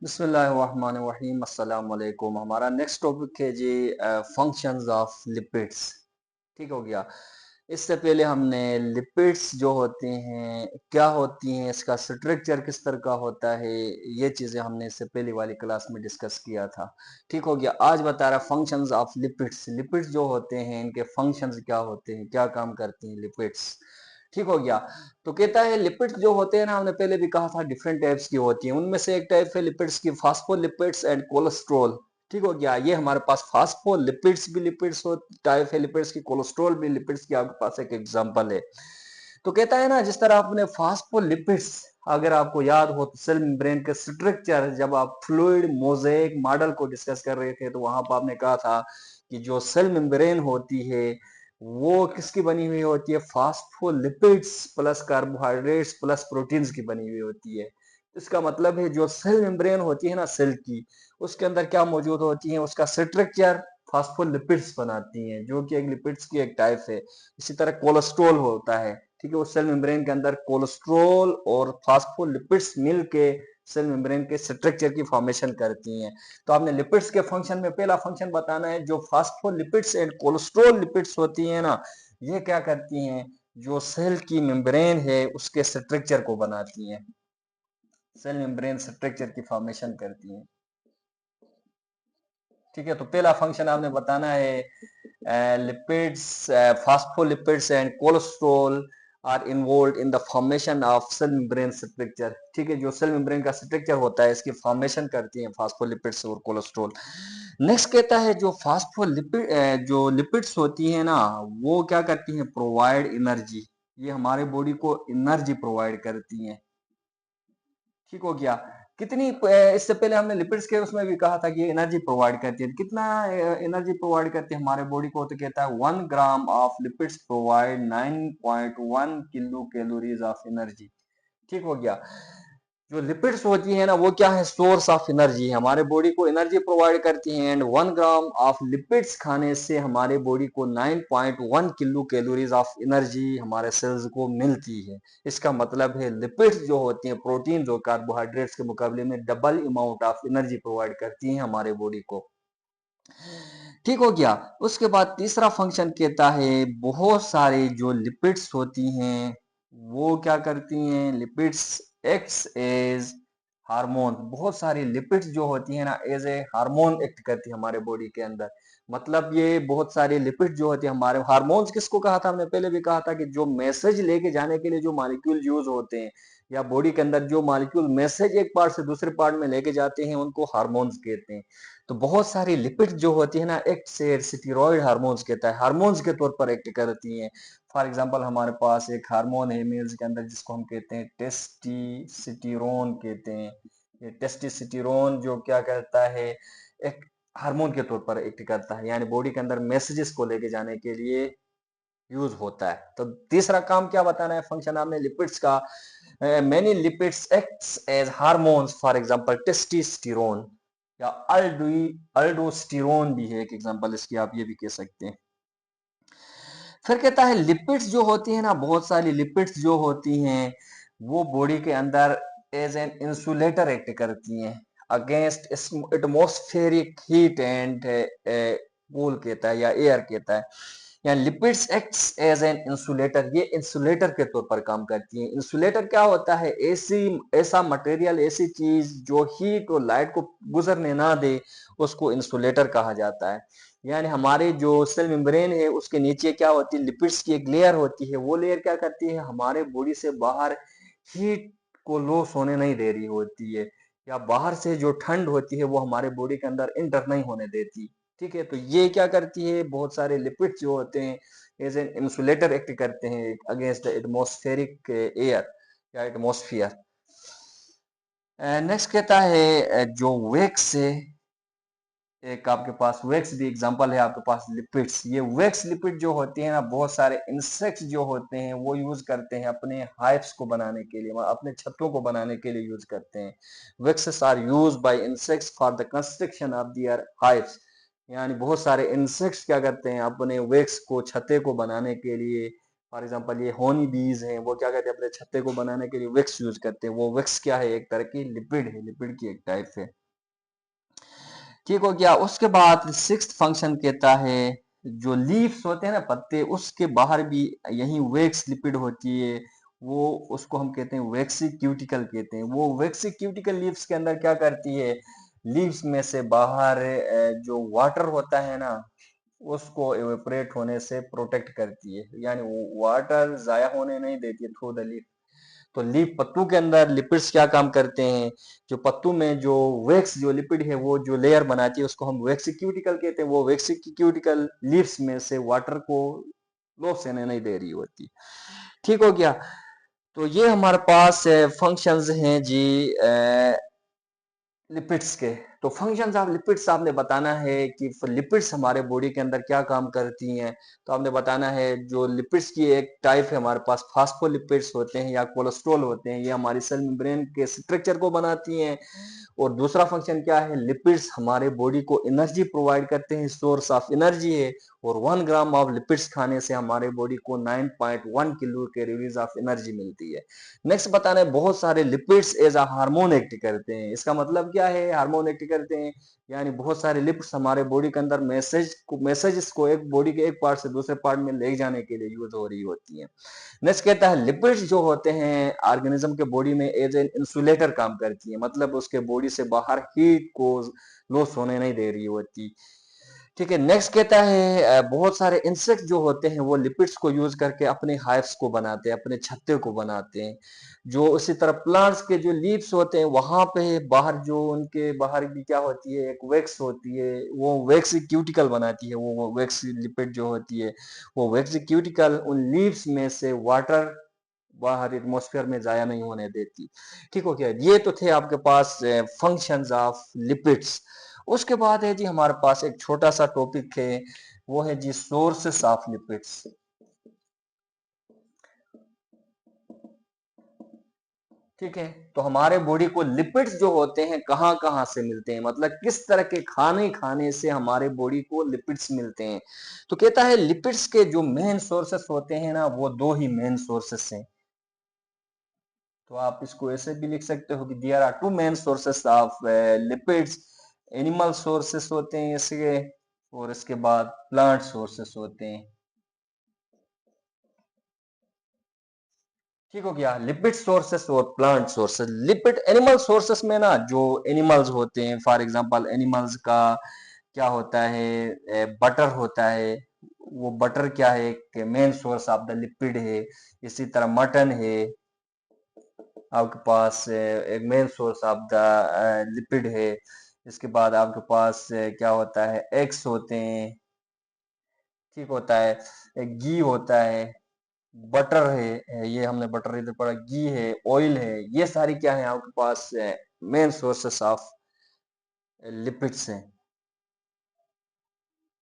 बिस्मिल्लाहिर्रहमानिर्रहीम अस्सलाम वालेकुम। हमारा नेक्स्ट टॉपिक है जी फंक्शंस ऑफ लिपिड्स। ठीक हो गया। इससे पहले हमने लिपिड्स जो होते हैं क्या होती हैं, इसका स्ट्रक्चर किस तरह का होता है, ये चीज़ें हमने इससे पहले वाली क्लास में डिस्कस किया था। ठीक हो गया। आज बता रहा फंक्शंस ऑफ लिपिड्स। लिपिड्स जो होते हैं इनके फंक्शंस क्या होते हैं, क्या काम करती हैं लिपिड्स। ठीक हो गया। तो कहता है लिपिड्स जो होते हैं ना, हमने पहले भी कहा था डिफरेंट टाइप्स की होती हैं। उनमें से एक टाइप है लिपिड्स की फास्फोलिपिड्स एंड कोलेस्ट्रॉल। ठीक हो गया। ये हमारे पास फास्फोलिपिड्स भी लिपिड्स हो टाइप है लिपिड्स की, कोलेस्ट्रॉल भी लिपिड्स की आपके पास एक एग्जांपल है। तो कहता है ना, जिस तरह आपने फास्फोलिपिड्स, अगर आपको याद हो तो सेल मेम्ब्रेन के स्ट्रक्चर, जब आप फ्लूइड मोज़ेक मॉडल को डिस्कस कर रहे थे तो वहां पर आपने कहा था कि जो सेल मेम्ब्रेन होती है वो किसकी बनी हुई होती है, phospholipids plus carbohydrates plus proteins की बनी हुई होती है। इसका मतलब है जो सेल मेम्ब्रेन होती है ना सेल की, उसके अंदर क्या मौजूद होती है, उसका स्ट्रक्चर फास्फोलिपिड्स बनाती हैं, जो कि एक लिपिड्स की एक टाइप है। इसी तरह कोलेस्ट्रॉल होता है। ठीक है, उस सेल मेम्ब्रेन के अंदर कोलेस्ट्रॉल और फास्फोलिपिड्स मिल के सेल मेम्ब्रेन के स्ट्रक्चर की फॉर्मेशन करती हैं। तो आपने लिपिड्स के फंक्शन में पहला फंक्शन बताना है, जो फास्फोलिपिड्स एंड कोलेस्ट्रॉल लिपिड्स होती हैं ना, ये क्या करती हैं, जो सेल की मेम्ब्रेन है उसके स्ट्रक्चर को बनाती हैं, सेल मेम्ब्रेन स्ट्रक्चर की फॉर्मेशन करती हैं। ठीक है, तो पहला फंक्शन आपने बताना है lipids, phospholipids and cholesterol are involve in the formation of cell membrane structure. ठीक है, जो सेल मेम्ब्रेन का स्ट्रक्चर होता है इसकी फॉर्मेशन करती हैं फास्फोलिपिड्स और कोलेस्ट्रॉल। नेक्स्ट कहता है जो फास्फोलिपिड जो लिपिड्स होती है ना, वो क्या करती हैं, प्रोवाइड एनर्जी। ये हमारे बॉडी को एनर्जी प्रोवाइड करती हैं। ठीक हो गया। कितनी इससे पहले हमने लिपिड्स के उसमें भी कहा था कि एनर्जी प्रोवाइड करती है। कितना एनर्जी प्रोवाइड करती है हमारे बॉडी को, तो कहता है 1 gram of lipids provide 9.1 kilo calories of energy. ठीक हो गया। जो लिपिड्स होती है ना, वो क्या है, सोर्स ऑफ एनर्जी, हमारे बॉडी को एनर्जी प्रोवाइड करती हैं। एंड 1 ग्राम ऑफ लिपिड्स खाने से हमारे बॉडी को 9.1 किलो कैलोरीज ऑफ एनर्जी हमारे सेल्स को मिलती है। इसका मतलब है लिपिड्स जो होती हैं प्रोटीन और कार्बोहाइड्रेट्स के मुकाबले में double amount of energy provide करती हैं हमारे बॉडी को। ठीक हो गया। उसके बाद तीसरा फंक्शन कहता है बहुत सारे जो लिपिड्स होती हैं वो क्या करती हैं, लिपिड्स एक्ट्स एज हार्मोन। बहुत सारी लिपिड्स जो होती हैं ना एज ए हार्मोन एक्ट करती है हमारे बॉडी के अंदर। मतलब ये बहुत सारे लिपिड जो होते हैं हमारे हार्मोन्स, किसको कहा था हमने पहले भी कहा था कि जो मैसेज लेके जाने के लिए जो मॉलिक्यूल यूज होते हैं, या बॉडी के अंदर जो मॉलिक्यूल मैसेज एक पार्ट से दूसरे पार्ट में लेके जाते हैं, उनको हार्मोन्स कहते हैं। तो बहुत सारी लिपिड जो होती है ना एक्ट से स्टीरॉयड हार्मोन्स कहता है, हार्मोन्स के तौर पर एक्ट करती हैं। फॉर एग्जांपल हमारे पास एक हार्मोन है मेल्स के अंदर जिसको हम कहते हैं टेस्टिस्टेरोन कहते हैं। ये टेस्टिस्टेरोन जो क्या करता है, एक हार्मोन के तौर पर एक्ट करता है, यानी बॉडी के अंदर मैसेजेस को लेके जाने के लिए यूज होता है। तो तीसरा काम क्या बताना है फंक्शन आपने लिपिड्स का, many lipids acts as hormones, for example testosterone या अल्डोस्टेरोन भी है एक एग्जांपल इसकी, आप ये भी कह सकते हैं। फिर कहता है लिपिड्स जो होती है ना, बहुत सारी लिपिड्स जो होती हैं वो बॉडी के अंदर एज एन इंसुलेटर एक्ट करती हैं against atmospheric heat and cool कहता है या एयर कहता है। या lipids acts as an insulator, ये इंसुलेटर के तौर पर काम करती है। इंसुलेटर क्या होता है, ऐसा मटेरियल, ऐसी चीज जो हीट और लाइट को गुजरने ना दे, उसको इंसुलेटर कहा जाता है। यानी हमारे जो सेल मेम्ब्रेन है उसके नीचे क्या होती है, लिपिड्स की एक लेयर होती है। वो लेयर क्या करती है, हमारे बॉडी से बाहर हीट को लॉस होने नहीं दे रही होती है, या बाहर से जो ठंड होती है वो हमारे बॉडी के अंदर इंटर नहीं होने देती। ठीक है, तो ये क्या करती है, बहुत सारे लिपिड्स जो होते हैं एज एन इंसुलेटर एक्ट करते हैं अगेंस्ट द एटमॉस्फेरिक एयर या एटमॉस्फियर। नेक्स्ट कहता है जो वैक्स है, एक आपके पास वैक्स भी एग्जांपल है आपके पास लिपिड्स। ये वैक्स लिपिड जो होती है ना, बहुत सारे इंसेक्ट्स जो होते हैं वो यूज करते हैं अपने हाइव्स को बनाने के लिए, अपने छत्तों को बनाने के लिए यूज करते हैं। Waxes are use by insects for the construction of their hives. यानी बहुत सारे इंसेक्ट्स क्या करते हैं, अपने वैक्स को छत्ते को बनाने के लिए फॉर एग्जांपल ये होनी बीज हैं, वो क्या कहते हैं, अपने छत्ते को बनाने के लिए वैक्स यूज करते हैं। वो वैक्स क्या है, एक तरह की लिपिड है, लिपिड की एक टाइप है। ठीक हो गया। उसके बाद सिक्स्थ फंक्शन कहता है, जो लीव्स होते हैं ना, पत्ते, उसके बाहर भी यही वैक्स लिपिड होती है। वो उसको हम कहते हैं वैक्सी क्यूटिकल कहते हैं। वो वैक्सी क्यूटिकल लीव्स के अंदर क्या करती है, लीव्स में से बाहर जो वाटर होता है ना, उसको एवेपोरेट होने से प्रोटेक्ट करती है, यानी वाटर जाया होने नहीं देती है थ्रू द लीफ। तो लीफ, पत्तों के अंदर लिपिड्स क्या काम करते हैं, जो पत्तों में जो वैक्स, जो लिपिड है, वो जो लेयर बनाती है, उसको हम वैक्सीक्यूटिकल कहते हैं। वो वैक्सीक्यूटिकल लीव्स में से वाटर को लॉस होने नहीं दे रही होती। ठीक हो गया। तो ये हमारे पास फंक्शंस हैं जी लिपिड्स के। तो फंक्शंस ऑफ लिपिड्स आपने बताना है कि लिपिड्स हमारे बॉडी के अंदर क्या काम करती हैं। तो आपने बताना है जो लिपिड्स की एक टाइप है हमारे पास, फास्फोलिपिड्स होते हैं या कोलेस्ट्रॉल होते हैं, ये हमारी सेल मेम्ब्रेन के स्ट्रक्चर को बनाती हैं। और दूसरा फंक्शन क्या है, लिपिड्स हमारे बॉडी को एनर्जी प्रोवाइड करते हैं, सोर्स ऑफ एनर्जी है। और 1 ग्राम ऑफ लिपिड्स खाने से हमारे बॉडी को 9.1 किलो कैलोरीज ऑफ एनर्जी मिलती है। नेक्स्ट बताना है, बहुत सारे lipids as a hormone act करते हैं। इसका मतलब क्या है, हार्मोन एक्ट करते हैं, यानी बहुत सारे लिपिड्स हमारे बॉडी के अंदर मैसेजेस को एक बॉडी के एक पार्ट से दूसरे पार्ट में ले जाने के लिए यूज हो रही होती है। नेक्स्ट कहता है, लिपिड्स जो होते हैं ऑर्गेनिज्म के बॉडी में एज एन इंसुलेटर काम करती है, मतलब उसके बॉडी से बाहर हीट को लॉस होने नहीं दे रही होती। ठीक है। नेक्स्ट कहता है, बहुत सारे इंसेक्ट जो होते हैं वो लिपिड्स को यूज करके अपने हाइव्स को बनाते हैं, अपने छत्ते को बनाते हैं। जो उसी तरह प्लांट्स के जो लीव्स होते हैं, वहां पे बाहर जो उनके बाहर भी क्या होती है, एक वैक्स होती है, वो वैक्स क्यूटिकल बनाती है। वो वैक्स लिपिड जो होती है, वो वैक्स क्यूटिकल उन लीव्स में से वाटर बाहर एटमॉस्फेयर में जाया नहीं होने देती। ठीक हो गया। ये तो थे आपके पास फंक्शंस ऑफ लिपिड्स। उसके बाद है जी हमारे पास एक छोटा सा टॉपिक है, वो है जी सोर्सेस ऑफ लिपिड्स। ठीक है। तो हमारे बॉडी को लिपिड्स जो होते हैं कहाँ कहाँ से मिलते हैं, मतलब किस तरह के खाने खाने से हमारे बॉडी को लिपिड्स मिलते हैं। तो कहता है लिपिड्स के जो मेन सोर्सेस होते हैं ना, वो दो ही मेन सोर्सेस हैं। तो आप इसको ऐसे भी लिख सकते हो कि there are two main sources of lipids. Animal sources होते हैं इसके, और इसके बाद प्लांट सोर्सेस होते हैं। ठीक हो गया। लिपिड सोर्सेस और plant sources. Lipid animal sources में ना, जो एनिमल्स होते हैं, फॉर एग्जांपल एनिमल्स का क्या होता है, बटर होता है। वो बटर क्या है, एक main source of the lipid है। इसी तरह मटन है आपके पास, एक main source of the lipid है। इसके बाद आपके पास क्या होता है, एग्स होते हैं। ठीक होता है। एक घी होता है, बटर है, ये हमने बटर इधर पढ़ा, घी है, ऑयल है, ये सारी क्या है आपके पास मेन सोर्सेस ऑफ लिपिड्स हैं।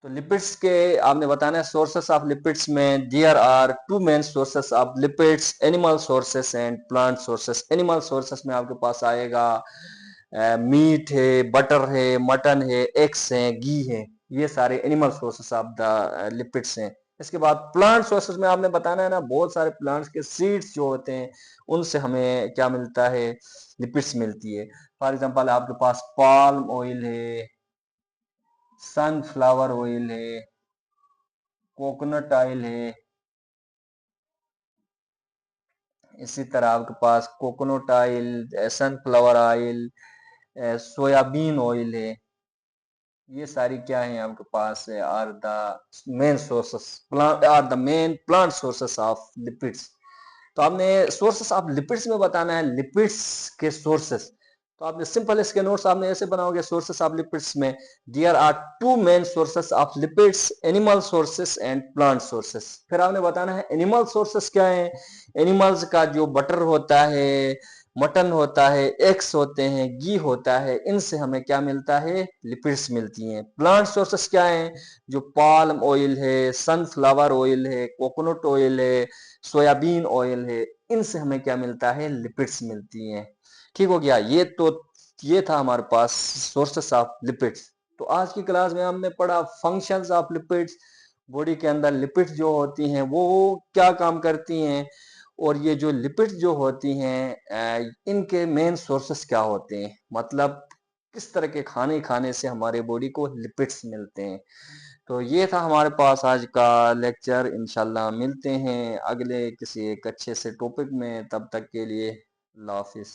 तो लिपिड्स के आपने बताना है सोर्सेस ऑफ लिपिड्स में there are two main sources of lipids, animal sources and plant sources. Animal sources में आपके पास आएगा मीट है, बटर है, मटन है, एग्स है, घी है। ये सारे animal sources of the lipids हैं। इसके बाद प्लांट सोर्सेस में आपने बताना है ना, बहुत सारे प्लांट्स के सीड्स जो होते हैं, उनसे हमें क्या मिलता है, लिपिड्स मिलती है। फॉर एग्जांपल आपके पास पाल्म ऑयल है, सनफ्लावर ऑयल है, कोकोनट ऑयल है। इसी तरह आपके पास coconut oil, sunflower oil, soybean oil है। ये सारी क्या है आपके पास are the main sources, plant are the main plant sources of lipids. तो आपने सोर्सेस ऑफ लिपिड्स में बताना है लिपिड्स के सोर्सेस। तो आपने सिंपल इसके नोट्स आपने ऐसे बनाओगे, सोर्सेस ऑफ लिपिड्स में there are two main sources of lipids, animal sources and plant sources. फिर आपने बताना है एनिमल सोर्सेस क्या है। एनिमल्स का जो बटर होता है, मटन होता है, एग्स होते हैं, घी होता है, इनसे हमें क्या मिलता है, लिपिड्स मिलती हैं। प्लांट सोर्सेस क्या है, जो पाल्म ऑयल है, सनफ्लावर ऑयल है, कोकोनट ऑयल है, सोयाबीन ऑयल है, इनसे हमें क्या मिलता है, लिपिड्स मिलती हैं। ठीक हो गया। ये था हमारे पास सोर्सेस ऑफ लिपिड्स। तो आज की क्लास में हमने पढ़ा फंक्शंस ऑफ लिपिड्स, बॉडी के अंदर लिपिड्स जो होती हैं वो क्या काम करती हैं, और ये जो लिपिड्स जो होती हैं इनके मेन सोर्सेस क्या होते हैं, मतलब किस तरह के खाने खाने से हमारे बॉडी को लिपिड्स मिलते हैं। तो ये था हमारे पास आज का लेक्चर। इंशाल्लाह मिलते हैं अगले किसी एक अच्छे से टॉपिक में, तब तक के लिए अल्लाह हाफिज।